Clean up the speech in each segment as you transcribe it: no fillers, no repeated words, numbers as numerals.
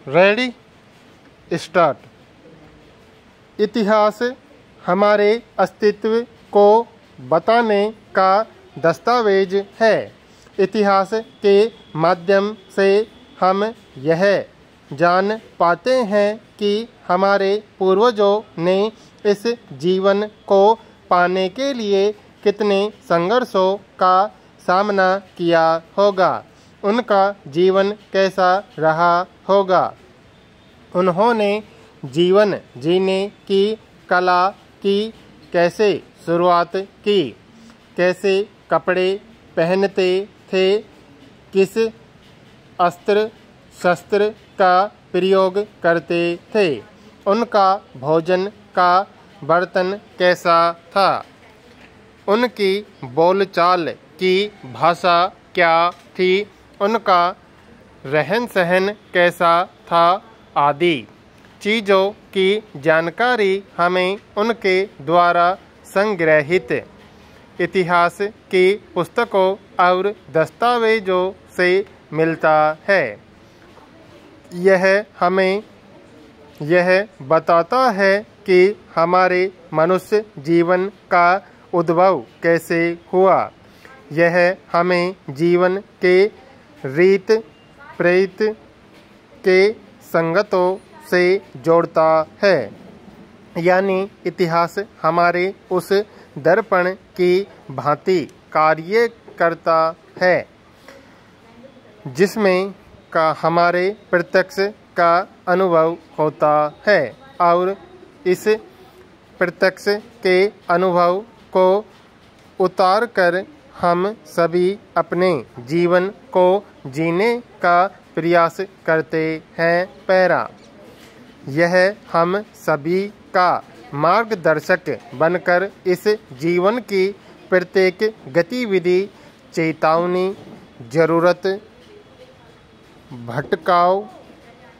Ready start. इतिहास हमारे अस्तित्व को बताने का दस्तावेज है। इतिहास के माध्यम से हम यह जान पाते हैं कि हमारे पूर्वजों ने इस जीवन को पाने के लिए कितने संघर्षों का सामना किया होगा, उनका जीवन कैसा रहा होगा, उन्होंने जीवन जीने की कला की कैसे शुरुआत की, कैसे कपड़े पहनते थे, किस अस्त्र शस्त्र का प्रयोग करते थे, उनका भोजन का बर्तन कैसा था, उनकी बोलचाल की भाषा क्या थी, उनका रहन सहन कैसा था आदि चीज़ों की जानकारी हमें उनके द्वारा संग्रहित इतिहास की पुस्तकों और दस्तावेजों से मिलता है। यह हमें यह बताता है कि हमारे मनुष्य जीवन का उद्भव कैसे हुआ। यह हमें जीवन के रीत प्रेत के संगतों से जोड़ता है, यानी इतिहास हमारे उस दर्पण की भांति कार्य करता है जिसमें का हमारे प्रत्यक्ष का अनुभव होता है, और इस प्रत्यक्ष के अनुभव को उतार कर हम सभी अपने जीवन को जीने का प्रयास करते हैं। पैरा यह हम सभी का मार्गदर्शक बनकर इस जीवन की प्रत्येक गतिविधि, चेतावनी, जरूरत, भटकाव,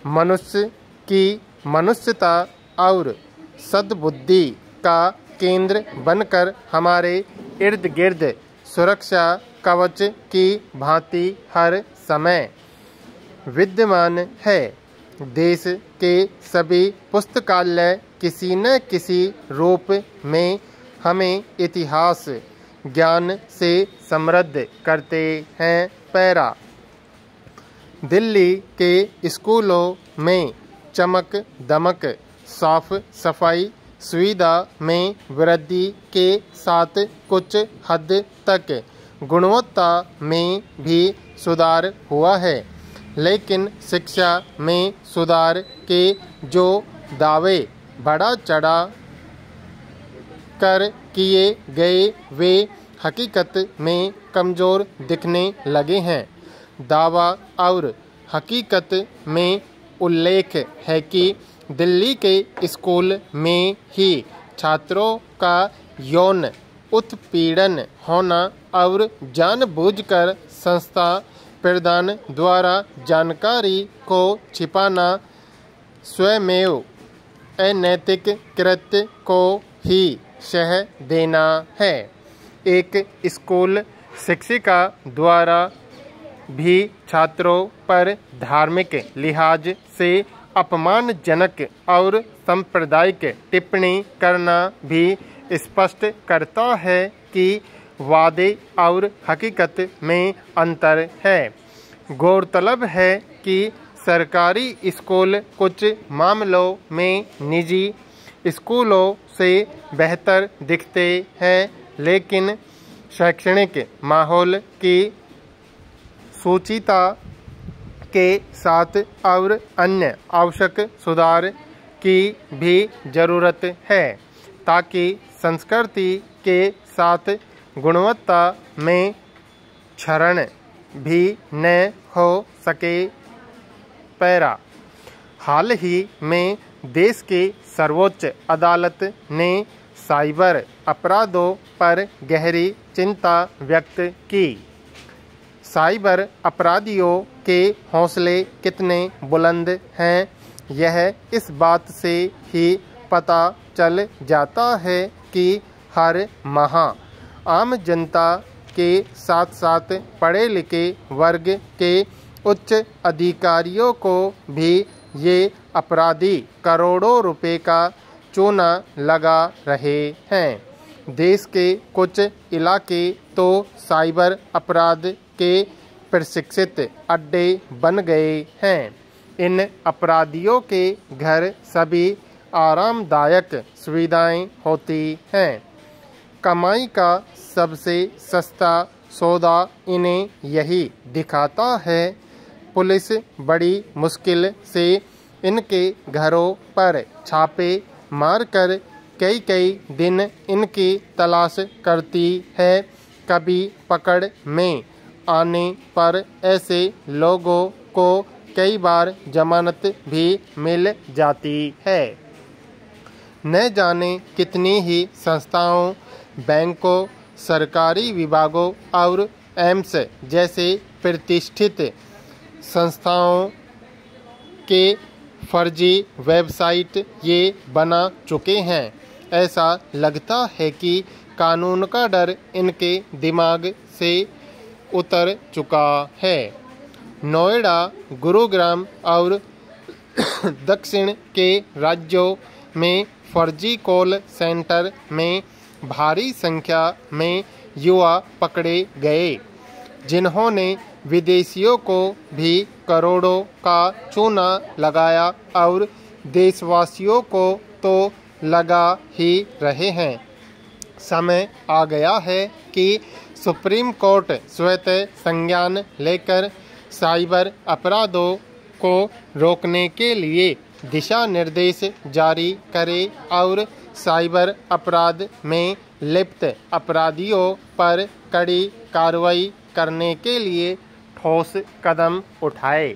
मनुष्य की मनुष्यता और सद्बुद्धि का केंद्र बनकर हमारे इर्द गिर्द सुरक्षा कवच की भांति हर समय विद्यमान है। देश के सभी पुस्तकालय किसी न किसी रूप में हमें इतिहास ज्ञान से समृद्ध करते हैं। पैरा दिल्ली के स्कूलों में चमक दमक, साफ सफाई सुविधा में वृद्धि के साथ कुछ हद तक गुणवत्ता में भी सुधार हुआ है, लेकिन शिक्षा में सुधार के जो दावे बढ़ा चढ़ा कर किए गए वे हकीकत में कमज़ोर दिखने लगे हैं। दावा और हकीकत में उल्लेख है कि दिल्ली के स्कूल में ही छात्रों का यौन उत्पीड़न होना और जानबूझकर संस्था प्रधान द्वारा जानकारी को छिपाना स्वयमेव अनैतिक कृत्य को ही सह देना है। एक स्कूल शिक्षिका द्वारा भी छात्रों पर धार्मिक लिहाज से अपमानजनक और सांप्रदायिक टिप्पणी करना भी स्पष्ट करता है कि वादे और हकीकत में अंतर है। गौरतलब है कि सरकारी स्कूल कुछ मामलों में निजी स्कूलों से बेहतर दिखते हैं, लेकिन शैक्षणिक माहौल की सूचिता के साथ और अन्य आवश्यक सुधार की भी ज़रूरत है ताकि संस्कृति के साथ गुणवत्ता में क्षरण भी न हो सके। पैरा हाल ही में देश की सर्वोच्च अदालत ने साइबर अपराधों पर गहरी चिंता व्यक्त की। साइबर अपराधियों के हौसले कितने बुलंद हैं, यह इस बात से ही पता चल जाता है कि हर माह आम जनता के साथ साथ पढ़े लिखे वर्ग के उच्च अधिकारियों को भी ये अपराधी करोड़ों रुपए का चूना लगा रहे हैं। देश के कुछ इलाके तो साइबर अपराध के प्रशिक्षित अड्डे बन गए हैं। इन अपराधियों के घर सभी आरामदायक सुविधाएं होती हैं। कमाई का सबसे सस्ता सौदा इन्हें यही दिखाता है। पुलिस बड़ी मुश्किल से इनके घरों पर छापे मारकर कई दिन इनकी तलाश करती है। कभी पकड़ में आने पर ऐसे लोगों को कई बार जमानत भी मिल जाती है। न जाने कितनी ही संस्थाओं, बैंकों, सरकारी विभागों और एम्स जैसे प्रतिष्ठित संस्थाओं के फर्जी वेबसाइट ये बना चुके हैं। ऐसा लगता है कि कानून का डर इनके दिमाग से उतर चुका है। नोएडा, गुरुग्राम और दक्षिण के राज्यों में फर्जी कॉल सेंटर में भारी संख्या में युवा पकड़े गए, जिन्होंने विदेशियों को भी करोड़ों का चूना लगाया और देशवासियों को तो लगा ही रहे हैं। समय आ गया है कि सुप्रीम कोर्ट स्वतः संज्ञान लेकर साइबर अपराधों को रोकने के लिए दिशा निर्देश जारी करे और साइबर अपराध में लिप्त अपराधियों पर कड़ी कार्रवाई करने के लिए ठोस कदम उठाए।